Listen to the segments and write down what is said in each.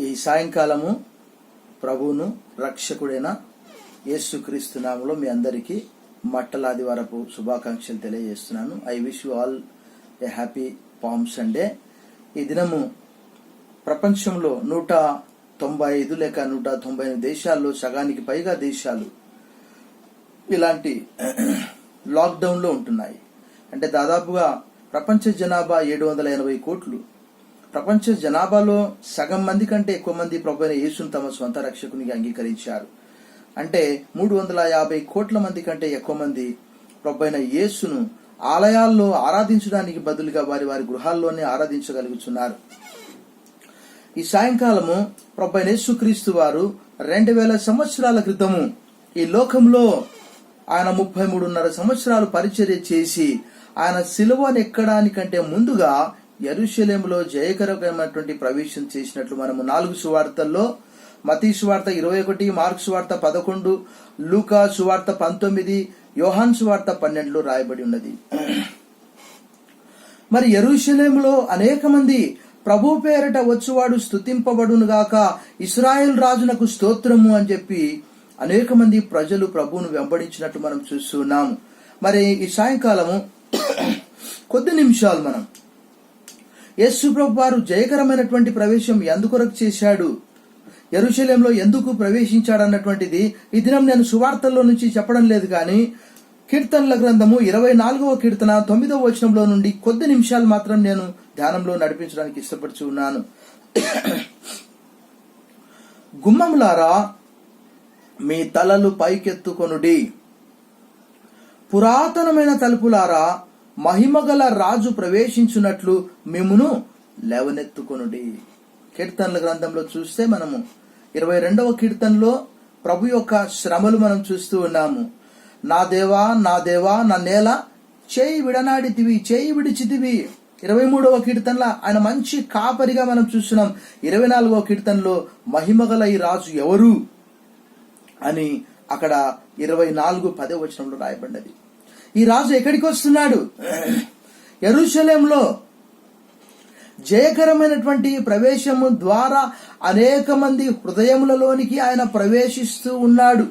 ఈ సాయంకాలము ప్రభువును రక్షకుడైన యేసుక్రీస్తు నామములో మీ అందరికీ మట్టలాదివారపు శుభాకాంక్షలు తెలియజేస్తున్నాను. I wish you all A happy palm Sunday. ఈ దినము ప్రపంచంలో 195 లేక 198 దేశాల్లో సగానికి పైగా దేశాలు ఇలాంటి లాక్డౌన్ లో ఉంటున్నాయి. అంటే దాదాపుగా ప్రపంచ జనాభా 780 కోట్లు. ప్రపంచ జనాభాలో సగం మంది కంటే ఎక్కువ మంది ప్రభువైన యేసును తమ స్వంత రక్షకునిగా అంగీకరించారు. అంటే 350 కోట్ల మంది కంటే ఎక్కువ మంది ప్రభువైన యేసును ఆలయాల్లో ఆరాధించడానికి బదులుగా వారి వారి గృహాల్లోనే ఆరాధించగలుగుతున్నారు. ఈ సాయంకాలము ప్రభువైన యేసుక్రీస్తు వారు 2000 సంవత్సరాల క్రితము ఈ లోకంలో ఆయన 33.5 సంవత్సరాలు పరిచర్య చేసి ఆయన సిలువను ఎక్కడానికంటే ముందుగా యెరూషలేములో జయకరమైనటువంటి ప్రవేశం చేసినట్లు మనము 4 సువార్తల్లో, మత్తయి సువార్త 21, మార్కు సువార్త 11, లూకా సువార్త 19, యోహాను సువార్త 12లో రాయబడి ఉన్నది. మరి యెరూషలేములో అనేక మంది ప్రభు పేరట వచ్చువాడు స్తుతింపబడును గాక, ఇశ్రాయేల్ రాజునకు స్తోత్రము అని చెప్పి అనేక మంది ప్రజలు ప్రభువును వెంబడించినట్టు మనం చూస్తున్నాము. మరి ఈ సాయంకాలము కొద్ది నిమిషాలు మనం యేసు ప్రభు వారు జయకరమైనటువంటి ప్రవేశం ఎందుకొరకు చేశాడు, యెరూషలేంలో ఎందుకు ప్రవేశించాడు అన్నటువంటిది ఈ దినం నేను సువార్తల్లో నుంచి చెప్పడం లేదు, కానీ కీర్తనల గ్రంథము 24వ కీర్తన 9వ వచనంలో నుండి కొద్ది నిమిషాలు మాత్రం నేను ధ్యానంలో నడిపించడానికి ఇష్టపడుచు ఉన్నాను. గుమ్మములారా మీ తలలు పైకెత్తుకొనుడి, పురాతనమైన తలుపులారా మహిమగల రాజు ప్రవేశించున్నట్లు మిమ్మును లేవనెత్తుకొనుడి. కీర్తనల గ్రంథంలో చూస్తే మనము 22వ కీర్తనలో ప్రభు యొక్క శ్రమలు మనం చూస్తూ ఉన్నాము. నా దేవా నా దేవా నన్నేలా చేయి విడనాడితివి, చేయి విడిచితివి. 23వ కీర్తనలో ఆయన మంచి కాపరిగా మనం చూస్తున్నాం. 24వ కీర్తనలో మహిమగల ఈ రాజు ఎవరు అని అక్కడ 24:10 వచనంలో రాయబడ్డది. ఈ రాజు ఎక్కడికి వస్తున్నాడు? యెరూషలేంలో జయకరమైనటువంటి ప్రవేశము ద్వారా అనేక మంది హృదయములలోనికి ఆయన ప్రవేశిస్తూ ఉన్నాడు.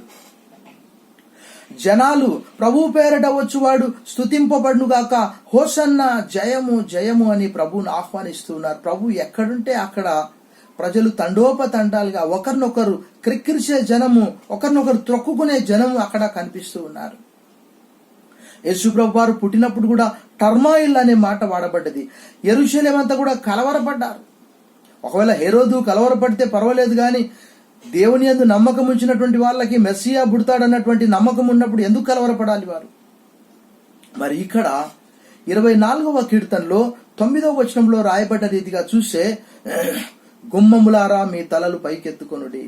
జనాలు ప్రభు పేరట వచ్చువాడు స్తుతింపబడును గాక, హోసన్న జయము జయము అని ప్రభువును ఆహ్వానిస్తున్నారు. ప్రభు ఎక్కడుంటే అక్కడ ప్రజలు తండోపతండాలుగా ఒకరినొకరు క్రిక్కిరిసే జనము, ఒకరినొకరు త్రొక్కుకునే జనము అక్కడ కనిపిస్తూ ఉన్నారు. యేసుప్రభు వారు పుట్టినప్పుడు కూడా టర్మాయిల్ అనే మాట వాడబడ్డది. యెరూషలేం అంతా కూడా కలవరపడ్డారు. ఒకవేళ హెరోదు కలవరపడితే పర్వాలేదు, కానీ దేవుని యందు నమ్మకం ఉంచినటువంటి వాళ్ళకి మెస్సియా పుడతాడన్నటువంటి నమ్మకం ఉన్నప్పుడు ఎందుకు కలవరపడాలి వారు? మరి ఇక్కడ 24వ కీర్తనలో 9వ వచనంలో రాయబడ్డ రీతిగా చూస్తే, గుమ్మములారా మీ తలలు పైకెత్తుకొనుడి.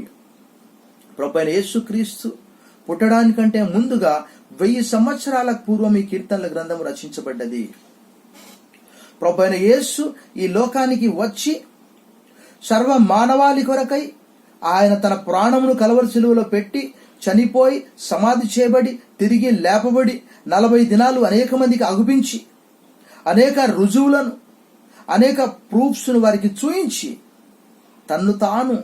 ప్రభువైన యేసుక్రీస్తు పుట్టడానికంటే ముందుగా 1000 సంవత్సరాల పూర్వం ఈ కీర్తనల గ్రంథం రచించబడ్డది. ప్రభువైన యేసు ఈ లోకానికి వచ్చి సర్వ మానవాళి కొరకై ఆయన తన ప్రాణమును కలవరి సిలువలో పెట్టి చనిపోయి సమాధి చేయబడి తిరిగి లేపబడి 40 దినాలు అనేక మందికి అగుపించి అనేక రుజువులను, అనేక ప్రూఫ్స్ ను వారికి చూయించి తన్ను తాను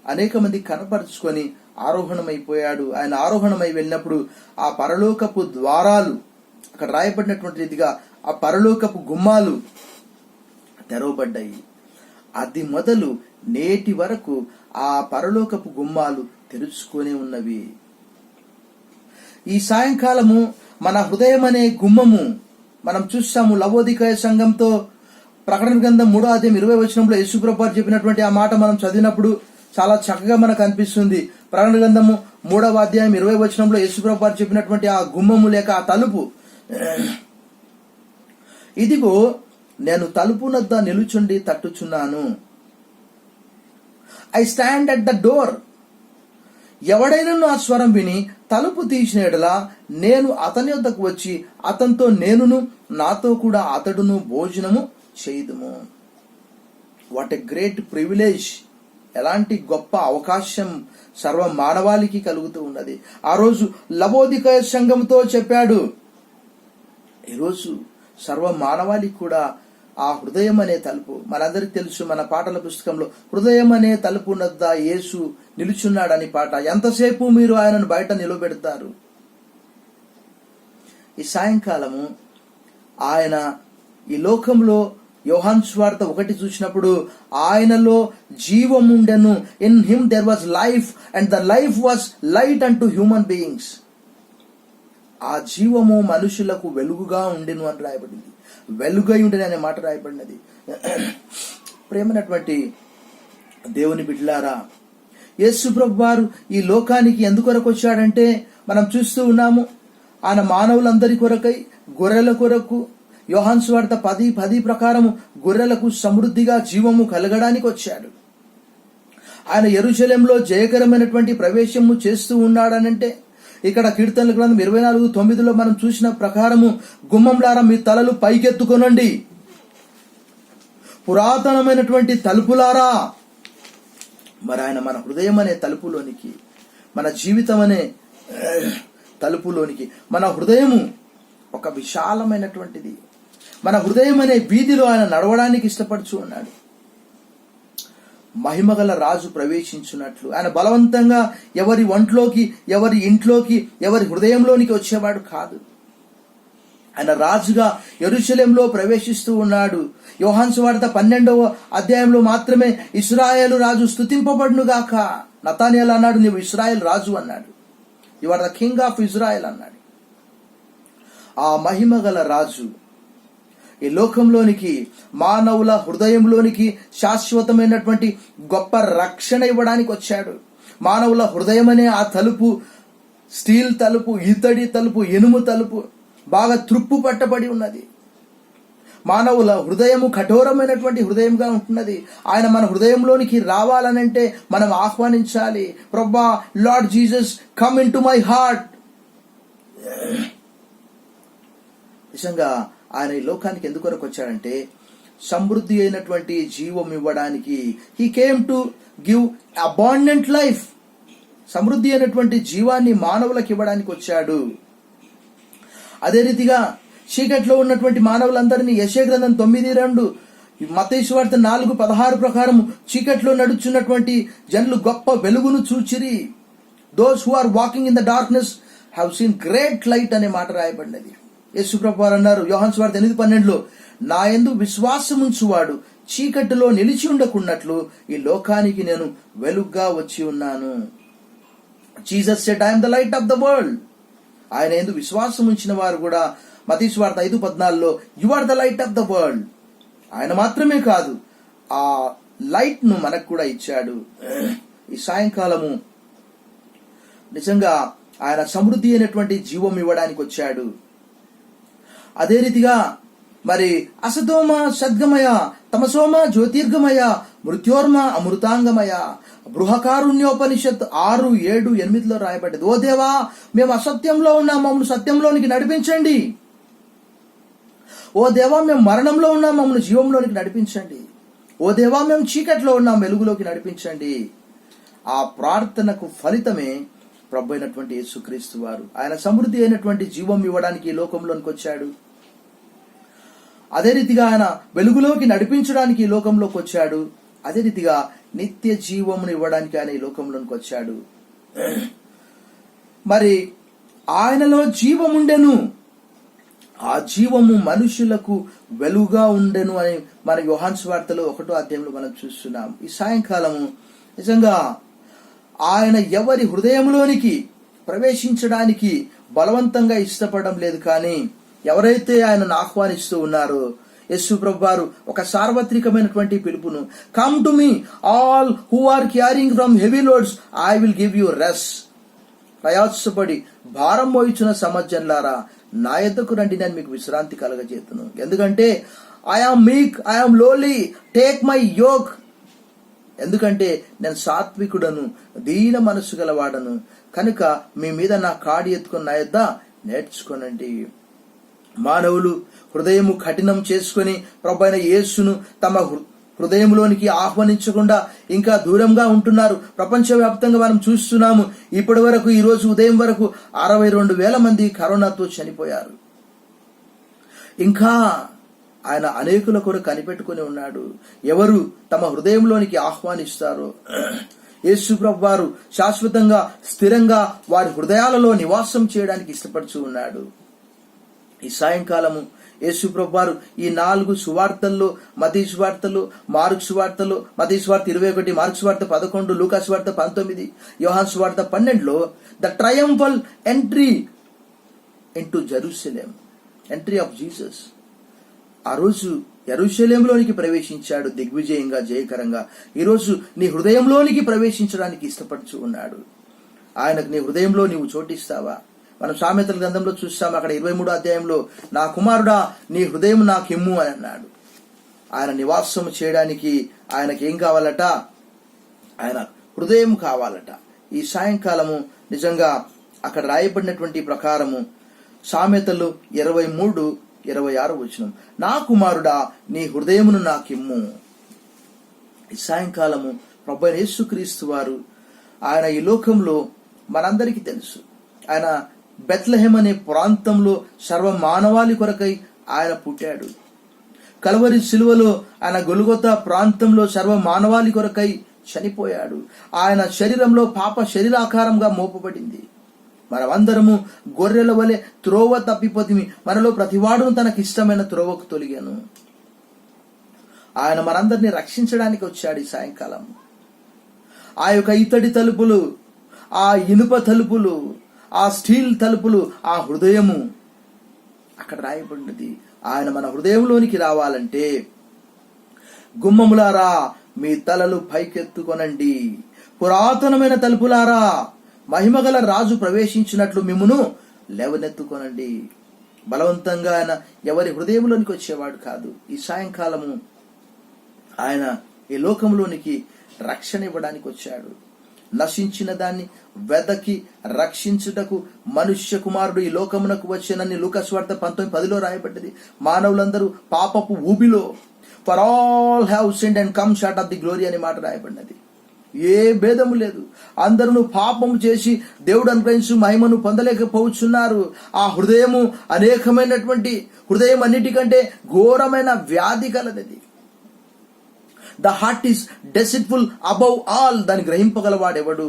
అనేక మంది కనపరుచుకొని ఆరోహణమైపోయాడు. ఆయన ఆరోహణమై వెళ్ళినప్పుడు ఆ పరలోకపు ద్వారాలు, అక్కడ రాయబడినటువంటి రీతిగా ఆ పరలోకపు గుమ్మాలు తెరవబడ్డాయి. అది మొదలు నేటి వరకు ఆ పరలోకపు గుమ్మాలు తెరుచుకొని ఉన్నవి. ఈ సాయంకాలము మన హృదయం అనే గుమ్మము మనం చూస్తాము. లవోదికయ సంఘంతో ప్రకటన గ్రంథం 3వ అధ్యాయం 20వ వచనంలో యేసుప్రభు వారు చెప్పినటువంటి ఆ మాట మనం చదివినప్పుడు చాలా చక్కగా మనకు అనిపిస్తుంది. ప్రకటన గ్రంథము 3వ అధ్యాయం 20వ వచనంలో యేసుప్రభు వారు చెప్పినటువంటి ఆ గుమ్మము లేక ఆ తలుపు, ఇదిగో నేను తలుపు నద్ద నిలుచుండి తట్టుచున్నాను. I stand at the door. ఎవడైనా ఆ స్వరం విని తలుపు తీసిన ఎడల నేను అతని వద్దకు వచ్చి అతనితో నేనును నాతో కూడా అతడును భోజనము చేయుదుము. What a great privilege! ఎలాంటి గొప్ప అవకాశం సర్వ మానవాళికి కలుగుతూ ఉన్నది. ఆ రోజు లవోదికయ సంఘంతో చెప్పాడు, ఈరోజు సర్వ మానవాళికి కూడా ఆ హృదయం అనే తలుపు మనందరికి తెలుసు. మన పాటల పుస్తకంలో హృదయం అనే తలుపు వద్ద యేసు నిలుచున్నాడని పాట. ఎంతసేపు మీరు ఆయనను బయట నిలబెడతారు? ఈ సాయంకాలము ఆయన ఈ లోకంలో యోహాను సువార్త 1 చూసినప్పుడు ఆయనలో జీవముండెను, in him there was life and the life was light unto human beings. ఆ జీవము మనుషులకు వెలుగుగా ఉండెను అని రాయబడింది. వెలుగై ఉండేది అనే మాట రాయబడినది. ప్రేమైనటువంటి దేవుని బిడ్డలారా, యేసు ప్రభువు వారు ఈ లోకానికి ఎందుకొరకు వచ్చాడంటే మనం చూస్తూ ఉన్నాము. ఆయన మానవులందరి కొరకై, గొర్రెల కొరకు, యోహాను సువార్త 10:10 ప్రకారము గొర్రెలకు సమృద్ధిగా జీవము కలగడానికి వచ్చాడు. ఆయన యెరూషలేములో జయకరమైనటువంటి ప్రవేశము చేస్తూ ఉన్నాడనంటే ఇక్కడ కీర్తనల గ్రంథం 24:9 మనం చూసిన ప్రకారము, గుమ్మంలారా మీ తలలు పైకెత్తుకొనండి, పురాతనమైనటువంటి తలుపులారా. మరి ఆయన మన హృదయం అనే తలుపులోనికి, మన జీవితం అనే తలుపులోనికి, మన హృదయము ఒక విశాలమైనటువంటిది, మన హృదయం అనే వీధిలో ఆయన నడవడానికి ఇష్టపడుచు ఉన్నాడు. మహిమగల రాజు ప్రవేశించున్నట్లు ఆయన బలవంతంగా ఎవరి ఒంట్లోకి, ఎవరి ఇంట్లోకి, ఎవరి హృదయంలోనికి వచ్చేవాడు కాదు. ఆయన రాజుగా యెరూషలేములో ప్రవేశిస్తూ ఉన్నాడు. యోహాను సువార్త 12వ అధ్యాయంలో మాత్రమే ఇశ్రాయేలు రాజు స్తుతింపబడును గాక. నతానియేలు అన్నాడు, నీవు ఇశ్రాయేల్ రాజు అన్నాడు. You are the king of Israel అన్నాడు. ఆ మహిమగల రాజు ఈ లోకంలోనికి, మానవుల హృదయంలోనికి శాశ్వతమైనటువంటి గొప్ప రక్షణ ఇవ్వడానికి వచ్చాడు. మానవుల హృదయం అనే ఆ తలుపు స్టీల్ తలుపు, ఇత్తడి తలుపు, ఇనుము తలుపు బాగా త్రుప్పు పట్టబడి ఉన్నది. మానవుల హృదయము కఠోరమైనటువంటి హృదయంగా ఉంటున్నది. ఆయన మన హృదయంలోనికి రావాలనంటే మనం ఆహ్వానించాలి. ప్రభువా, lord Jesus, come in to my heart. నిజంగా ఆయన ఈ లోకానికి ఎందుకొరకు వచ్చాడంటే సమృద్ధి అయినటువంటి జీవం ఇవ్వడానికి. He came to give abundant life. సమృద్ధి అయినటువంటి జీవాన్ని మానవులకు ఇవ్వడానికి వచ్చాడు. అదే రీతిగా చీకట్లో ఉన్నటువంటి మానవులందరినీ యెషయా గ్రంథం 9:2, మత్తయి సువార్త 4:16 ప్రకారం చీకట్లో నడుచున్నటువంటి జనులు గొప్ప వెలుగును చూచిరి. Those who are walking in the darkness have seen great light అనే మాట రాయబడినది. యేసు ప్రభువు వారు అన్నారు యోహాను సువార్త 8:12, నా యందు విశ్వాసముంచువాడు చీకటిలో నిలిచి ఉండకున్నట్లు ఈ లోకానికి నేను వెలుగుగా వచ్చి ఉన్నాను. Jesus said, I am the light of the world. ఆయన యందు విశ్వాసం ఉంచిన వారు కూడా మత్తయి సువార్త 5:14, you are the light of the world. ఆయన మాత్రమే కాదు, ఆ లైట్ ను మనకు కూడా ఇచ్చాడు. ఈ సాయంకాలము నిజంగా ఆయన సమృద్ధి అయినటువంటి జీవం ఇవ్వడానికి వచ్చాడు. అదే రీతిగా మరి అసతోమ సద్గమయ, తమసోమ జ్యోతిర్గమయ, మృత్యోర్మ అమృతాంగమయ, బృహకారుణ్యోపనిషత్ 6, 7, 8 రాయబడ్డది. ఓ దేవా, మేము అసత్యంలో ఉన్నాం, మమ్మల్ని సత్యంలోనికి నడిపించండి. ఓ దేవా, మేము మరణంలో ఉన్నాం, మమ్మల్ని జీవంలోనికి నడిపించండి. ఓ దేవా, మేము చీకట్లో ఉన్నాం, వెలుగులోకి నడిపించండి. ఆ ప్రార్థనకు ఫలితమే ప్రభు అయినటువంటి యేసుక్రీస్తు వారు. ఆయన సమృద్ధి అయినటువంటి జీవం ఇవ్వడానికి ఈ లోకంలోనికి వచ్చాడు. అదే రీతిగా ఆయన వెలుగులోకి నడిపించడానికి ఈ లోకంలోకి వచ్చాడు. అదే రీతిగా నిత్య జీవమును ఇవ్వడానికి ఆయన ఈ లోకంలోనికి వచ్చాడు. మరి ఆయనలో జీవముండెను, ఆ జీవము మనుషులకు వెలుగుగా ఉండెను అని మన యోహాను సువార్తలో 1వ అధ్యాయంలో మనం చూస్తున్నాం. ఈ సాయంకాలము నిజంగా ఆయన ఎవరి హృదయంలోనికి ప్రవేశించడానికి బలవంతంగా ఇష్టపడడం లేదు. కానీ ఎవరైతే ఆయనను ఆహ్వానిస్తూ ఉన్నారో యేసు ప్రభువు వారు ఒక సార్వత్రికమైనటువంటి పిలుపును, come to me all who are carrying from heavy loads, I will give you rest. ప్రయాసపడి భారం మోయిచున్న సమర్జనులారా, నా యొద్దకు రండి, నేను మీకు విశ్రాంతి కలగజేతును. ఎందుకంటే I am meek, I am lowly, take my yoke. ఎందుకంటే నేను సాత్వికుడను, దీన మనసు గలవాడను, కనుక మీ మీద నా కాడి ఎత్తుకుని నా యొద్ద నేర్చుకోనండి. మానవులు హృదయము కఠినం చేసుకుని ప్రభువైన యేసును తమ హృదయంలోనికి ఆహ్వానించకుండా ఇంకా దూరంగా ఉంటున్నారు. ప్రపంచవ్యాప్తంగా మనం చూస్తున్నాము. ఇప్పటి వరకు, ఈ రోజు ఉదయం వరకు 62,000 మంది కరోనాతో చనిపోయారు. ఇంకా ఆయన అనేకుల కొరకు కనిపెట్టుకుని ఉన్నాడు. ఎవరు తమ హృదయంలోనికి ఆహ్వానిస్తారో యేసు ప్రభు వారు శాశ్వతంగా స్థిరంగా వారి హృదయాలలో నివాసం చేయడానికి ఇష్టపడుతూ ఉన్నాడు. ఈ సాయంకాలము యేసు ప్రభు వారు ఈ 4 సువార్తల్లో, మత్తయి సువార్తలో, మార్కు సువార్తలో, మత్తయి సువార్త 21, మార్కు సువార్త 11, లూకా సువార్త 19, యోహాను సువార్త 12లో the triumphal entry into Jerusalem, entry of Jesus. ఆ రోజు యెరూషలేంలోనికి ప్రవేశించాడు దిగ్విజయంగా, జయకరంగా. ఈరోజు నీ హృదయంలోనికి ప్రవేశించడానికి ఇష్టపడుతూ ఉన్నాడు. ఆయనకు నీ హృదయంలో నీవు చోటిస్తావా? మనం సామెతల గ్రంథంలో చూస్తాం, అక్కడ 23వ అధ్యాయంలో, నా కుమారుడా నీ హృదయం నాకిమ్ము అని అన్నాడు. ఆయన నివాసం చేయడానికి ఆయనకి ఏం కావాలట? ఆయన హృదయం కావాలట. ఈ సాయంకాలము నిజంగా అక్కడ రాయబడినటువంటి ప్రకారము సామెతలు 23:26 వచనం, నా కుమారుడా నీ హృదయమును నాకిమ్ము. ఈ సాయంకాలము ప్రభువైన యేసుక్రీస్తు వారు ఆయన ఈ లోకంలో మనందరికీ తెలుసు, ఆయన బెత్లెహేం అనే ప్రాంతంలో సర్వ మానవాళి కొరకై ఆయన పుట్టాడు. కల్వరి శిలువలో ఆయన గొల్గొతా ప్రాంతంలో సర్వ మానవాళి కొరకై చనిపోయాడు. ఆయన శరీరంలో పాప శరీరాకారంగా మోపబడింది. మనమందరము గొర్రెల వలె త్రోవ తప్పిపోతిమి, మనలో ప్రతివాడును తనకిష్టమైన త్రోవకు తొలిగాను. ఆయన మనందరినీ రక్షించడానికి వచ్చాడు. ఈ సాయంకాలం ఆ యొక్క ఇత్తడి తలుపులు, ఆ ఇనుప తలుపులు, ఆ స్టీల్ తలుపులు, ఆ హృదయము అక్కడ రాయబడినది. ఆయన మన హృదయంలోనికి రావాలంటే, గుమ్మములారా మీ తలలు పైకెత్తుకొనండి, పురాతనమైన తలుపులారా మహిమగల రాజు ప్రవేశించినట్లు మిమ్మును లేవనెత్తుకొనండి. బలవంతంగా ఆయన ఎవరి హృదయంలోనికి వచ్చేవాడు కాదు. ఈ సాయంకాలము ఆయన ఈ లోకంలోనికి రక్షణ ఇవ్వడానికి వచ్చాడు. నశించిన దాన్ని వెదకి రక్షించుటకు మనుష్య కుమారుడు ఈ లోకమునకు వచ్చానని లూకా సువార్త 19:10లో రాయబడ్డది. మానవులందరూ పాపపు ఊబిలో, for all have sinned and come short of the glory అనే మాట రాయబడినది. ఏ భేదము లేదు, అందరూ పాపము చేసి దేవుడు అనుగ్రహించు మహిమను పొందలేకపోతున్నారు. ఆ హృదయము అనేకమైనటువంటి హృదయం అన్నిటికంటే ఘోరమైన వ్యాధి కలదది. The heart is deceitful above all, దాన్ని గ్రహింపగలవాడెవడు?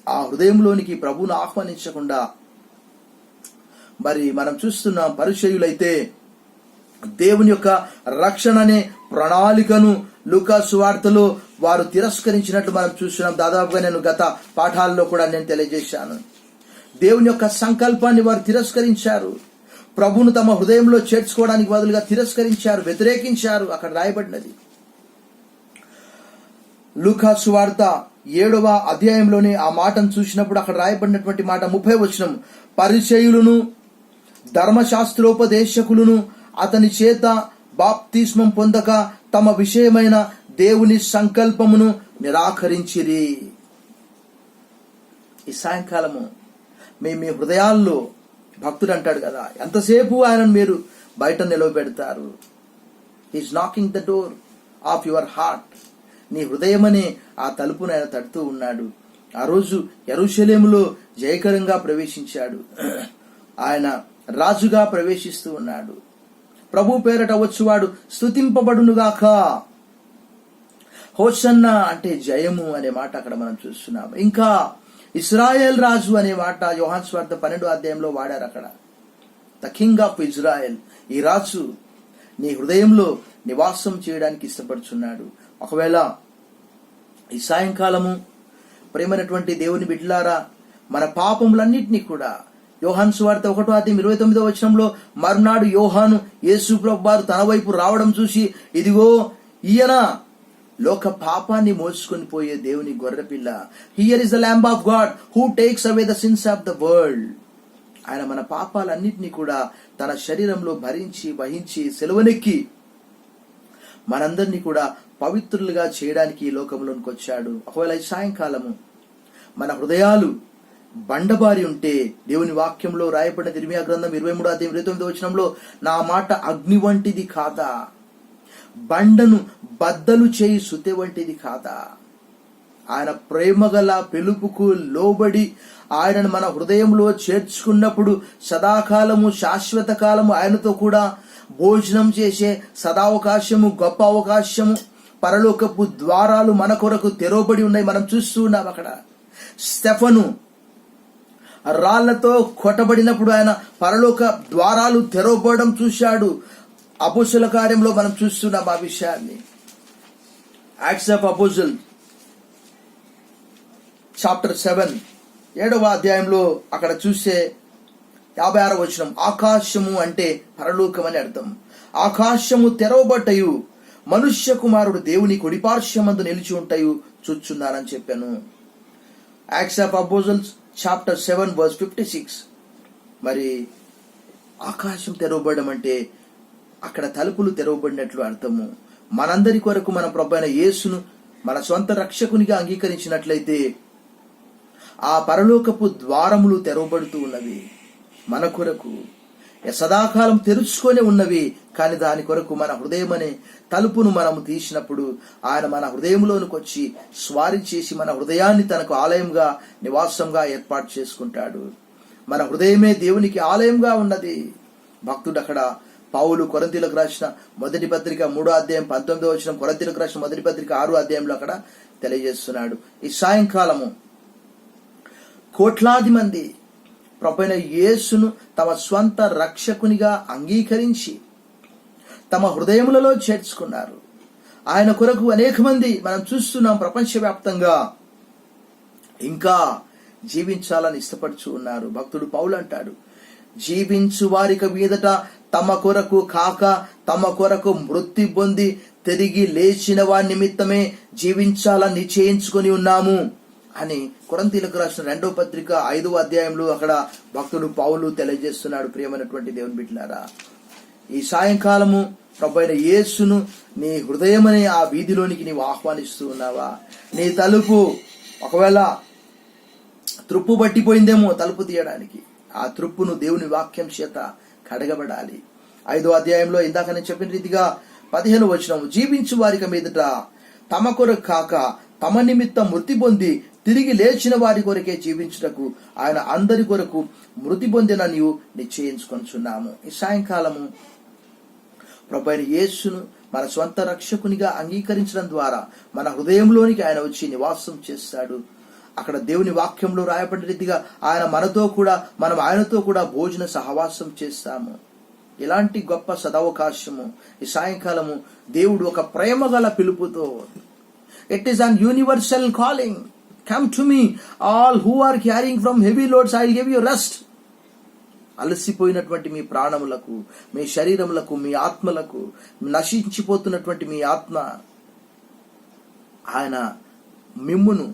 ఆ హృదయంలోనికి ప్రభువును ఆహ్వానించకుండా మరి మనం చూస్తున్నాం, పరిచయులైతే దేవుని యొక్క రక్షణ అనే ప్రణాళికను లూకా సువార్తలో వారు తిరస్కరించినట్లు మనం చూస్తున్నాం. దాదాపుగా నేను గత పాఠాల్లో కూడా నేను తెలియజేశాను. దేవుని యొక్క సంకల్పాన్ని వారు తిరస్కరించారు. ప్రభువును తమ హృదయంలో చేర్చుకోవడానికి బదులుగా తిరస్కరించారు, వ్యతిరేకించారు. అక్కడ రాయబడినది లూకా సువార్త 7వ అధ్యాయంలోనే ఆ మాటను చూసినప్పుడు అక్కడ రాయబడినటువంటి మాట 30వ వచనం, పరిచయులను ధర్మశాస్త్రోపదేశకులను అతని చేత బాప్తిస్మం పొందక తమ విషయమైన దేవుని సంకల్పమును నిరాకరించిరి. ఈ సాయంకాలము మీ హృదయాల్లో, భక్తుడు అంటాడు కదా, ఎంతసేపు ఆయనను మీరు బయట నిలవబెడతారు. Is knocking the door of your heart. నీ హృదయమనే ఆ తలుపును ఆయన తడుతూ ఉన్నాడు. ఆ రోజు యెరూషలేములో జయకరంగా ప్రవేశించాడు. ఆయన రాజుగా ప్రవేశిస్తూ ఉన్నాడు. ప్రభు పేరట వచ్చువాడు స్తుతింపబడునుగాక. హోసన్నా అంటే జయము అనే మాట అక్కడ మనం చూస్తున్నాం. ఇంకా ఇశ్రాయేల్ రాజు అనే మాట యోహాను సువార్త 12వ అధ్యాయంలో వాడారు. అక్కడ ద కింగ్ ఆఫ్ ఇజ్రాయెల్. ఈ రాజు నీ హృదయంలో నివాసం చేయడానికి ఇష్టపడుచున్నాడు. ఒకవేళ ఈ సాయంకాలము ప్రేమైనటువంటి దేవుని బిడ్డలారా, మన పాపములన్నింటినీ కూడా యోహాను సువార్త 1వ అధ్యాయం 29వ వచనంలో, మరునాడు యోహాను యేసు ప్రభువారు తన వైపు రావడం చూసి, ఇదిగో ఈయన లోక పాపాన్ని మోసుకొని పోయే దేవుని గొర్రెపిల్ల. Here is the lamb of God who takes away the sins of the world. ఆయన మన పాపాలన్నింటినీ కూడా తన శరీరంలో భరించి వహించి సెలవునెక్కి మనందరినీ కూడా పవిత్రులుగా చేయడానికి ఈ లోకంలోనికి వచ్చాడు. ఒకవేళ ఈ సాయంకాలము మన హృదయాలు బండబారి ఉంటే, దేవుని వాక్యంలో రాయబడిన ఇర్మియా గ్రంథం 23వ అధ్యాయం 29వ వచనంలో, నా మాట అగ్ని వంటిది కాదా, బండను బద్దలు చేయి సుతె వంటిది కాదా. ఆయన ప్రేమగల పిలుపుకు లోబడి ఆయనను మన హృదయంలో చేర్చుకున్నప్పుడు సదాకాలము శాశ్వత కాలము ఆయనతో కూడా భోజనం చేసే సదావకాశము, గొప్ప అవకాశము, పరలోకపు ద్వారాలు మన కొరకు తెరవబడి ఉన్నాయి. మనం చూస్తూ ఉన్నాం. అక్కడ స్టెఫను రాళ్లతో కొట్టబడినప్పుడు ఆయన పరలోక ద్వారాలు తెరవబడడం చూశాడు. అపోస్తలుల కార్యంలో మనం చూస్తున్నాం ఆ విషయాన్ని. యాక్ట్స్ ఆఫ్ అపోస్టల్ చాప్టర్ 7 7వ అధ్యాయంలో అక్కడ చూస్తే 56వ వచనం, ఆకాశము అంటే పరలోకం అని అర్థం. ఆకాశము తెరవబట్టయు మనుష్య కుమారుడు దేవుని కుడిపార్శ్వమందు నిలిచి ఉంటాయు చూచున్నారని చెప్పాను. Acts of Apostles chapter 7 verse 56. మరి ఆకాశం తెరవబడడం అంటే అక్కడ తలుపులు తెరవబడినట్లు అర్థము. మనందరి కొరకు మన ప్రభువైన యేసును మన సొంత రక్షకునిగా అంగీకరించినట్లయితే ఆ పరలోకపు ద్వారములు తెరవబడుతూ ఉన్నవి మన కొరకు. సదాకాలం తెరుచుకొని ఉన్నవి. కానీ దాని కొరకు మన హృదయం అనే తలుపును మనము తీసినప్పుడు ఆయన మన హృదయంలోనికి వచ్చి స్వారీ చేసి మన హృదయాన్ని తనకు ఆలయంగా, నివాసంగా ఏర్పాటు చేసుకుంటాడు. మన హృదయమే దేవునికి ఆలయంగా ఉన్నది. భక్తుడు అక్కడ పౌలు కొరింథీయులకు రాసిన మొదటి పత్రిక 3వ అధ్యాయం 19వ వచనం, కొరింథీయులకు రాసిన మొదటి పత్రిక 6వ అధ్యాయంలో అక్కడ తెలియజేస్తున్నాడు. ఈ సాయంకాలము కోట్లాది మంది ప్రభువైన యేసును తమ స్వంత రక్షకునిగా అంగీకరించి తమ హృదయములలో చేర్చుకున్నారు. ఆయన కొరకు అనేక మంది మనం చూస్తున్నాం ప్రపంచవ్యాప్తంగా ఇంకా జీవించాలని ఇష్టపడుచు ఉన్నారు. భక్తుడు పౌలు అంటాడు, జీవించు వారికి మీదట తమ కొరకు కాక తమ కొరకు మృతి పొంది తిరిగి లేచిన వారి నిమిత్తమే జీవించాలని నిశ్చయించుకొని ఉన్నాము అని కొరింథీయులకు రాసిన 2వ పత్రిక 5వ అధ్యాయంలో అక్కడ భక్తుడు పౌలు తెలియజేస్తున్నాడు. ప్రియమైనటువంటి దేవుని బిడ్డలారా, ఈ సాయంకాలము ప్రభువైన యేసును నీ హృదయమనే ఆ వీధిలోనికి నీవు ఆహ్వానిస్తూ ఉన్నావా? నీ తలుపు ఒకవేళ త్రుప్పు పట్టిపోయిందేమో తలుపు తీయడానికి, ఆ త్రుప్పును దేవుని వాక్యం చేత కడగబడాలి. 5వ అధ్యాయంలో ఇందాక నేను చెప్పిన రీతిగా 15వ వచనం, జీవించు వారికి మీదట తమ కొరకు కాక తమ నిమిత్తం మృతి పొంది తిరిగి లేచిన వారి కొరకే జీవించుటకు ఆయన అందరి కొరకు మృతి పొందిన నీవు నిశ్చయించుకొనుచున్నాము. ఈ సాయంకాలము ప్రభువైన యేసును మన స్వంత రక్షకునిగా అంగీకరించడం ద్వారా మన హృదయంలోనికి ఆయన వచ్చి నివాసం చేస్తాడు. అక్కడ దేవుని వాక్యంలో రాయబడిన రీతిగా ఆయన మనతో కూడా, మనం ఆయనతో కూడా భోజన సహవాసం చేస్తాము. ఇలాంటి గొప్ప సదవకాశము ఈ సాయంకాలము దేవుడు ఒక ప్రేమగల పిలుపుతో, it is an universal calling, come to me all who are carrying from heavy loads, I will give you rest. అలసిపోయినటువంటి మీ ప్రాణములకు, మీ శరీరములకు, మీ ఆత్మలకు, నశించిపోతున్నటువంటి మీ ఆత్మ, ఆయన మిమ్మును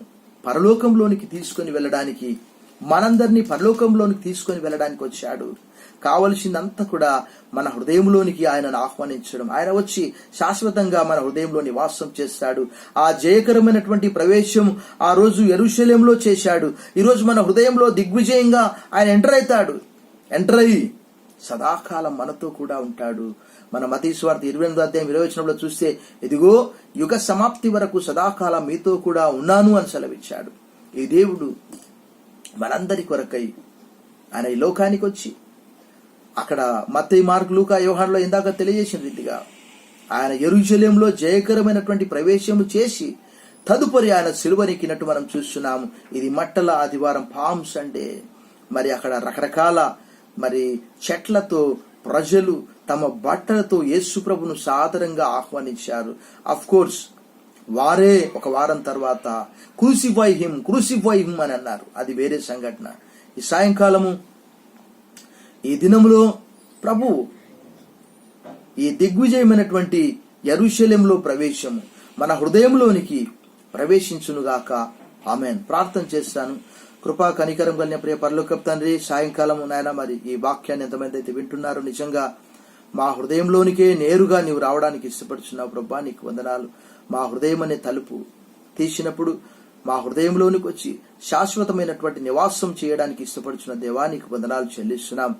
పరలోకంలోనికి తీసుకొని వెళ్ళడానికి, మనందరినీ పరలోకంలోనికి తీసుకొని వెళ్ళడానికి వచ్చాడు. కావలసిందంతా కూడా మన హృదయంలోనికి ఆయనను ఆహ్వానించడం. ఆయన వచ్చి శాశ్వతంగా మన హృదయంలో నివాసం చేస్తాడు. ఆ జయకరమైనటువంటి ప్రవేశం ఆ రోజు యెరూషలేములో చేశాడు. ఈరోజు మన హృదయంలో దిగ్విజయంగా ఆయన ఎంటర్ అవుతాడు. ఎంటర్ అయ్యి సదాకాలం మనతో కూడా ఉంటాడు. మన మత్తయి సువార్త 28వ అధ్యాయం 20వ వచనంలో చూస్తే, ఇదిగో యుగ సమాప్తి వరకు సదాకాలం మీతో కూడా ఉన్నాను అని సెలవిచ్చాడు. ఈ దేవుడు మనందరి కొరకై ఆయన ఈ లోకానికి వచ్చి, అక్కడ మత్తయి, మార్కు, లూకా, యోహానులో ఇందాక తెలియజేసిన రీతిగా ఆయన యెరూషలేములో జయకరమైనటువంటి ప్రవేశము చేసి తదుపరి ఆయన సిలువనెక్కినట్టు మనం చూస్తున్నాము. ఇది మట్టల ఆదివారం, పామ్ సండే. మరి అక్కడ రకరకాల చెట్లతో ప్రజలు తమ బట్టలతో యేసు ప్రభును సాదరంగా ఆహ్వానించారు. అఫ్ కోర్స్ వారే ఒక వారం తర్వాత క్రూసిఫై హిమ్ అని అన్నారు. అది వేరే సంఘటన. ఈ సాయంకాలము, ఈ దినములో ప్రభు ఈ దిగ్విజయమైనటువంటి యెరూషలేములో ప్రవేశము మన హృదయంలోనికి ప్రవేశించునుగాక. ఆమేన్. ప్రార్థన చేస్తాను. కృపా కనికరం కలిగిన ప్రియ పరలోకపు తండ్రి, సాయంకాలము నాయన మరి ఈ వాక్యాన్ని ఎంతమంది అయితే వింటున్నారో నిజంగా మా హృదయంలోనికే నేరుగా నీవు రావడానికి ఇష్టపడుచున్నావు ప్రభా, నీకు వందనాలు. మా హృదయం అనే తలుపు తీసినప్పుడు మా హృదయంలోనికి వచ్చి శాశ్వతమైనటువంటి నివాసం చేయడానికి ఇష్టపడుచున్న దేవా, నీకు వందనాలు చెల్లిస్తున్నాం.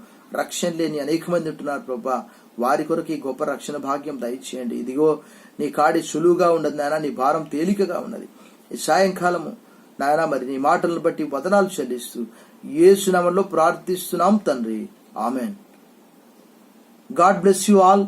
రక్షణ లేని అనేక మంది ఉంటున్నారు ప్రభా, వారి కొరకు ఈ గొప్ప రక్షణ భాగ్యం దయచేయండి. ఇదిగో నీ కాడి సులువుగా ఉండదు నాయన, నీ భారం తేలికగా ఉన్నది. ఈ సాయంకాలము నాయన మరి నీ మాటలను బట్టి వదనాలు చెల్లిస్తూ యేసు నామములో ప్రార్థిస్తున్నాం తండ్రి. Amen. God bless you all.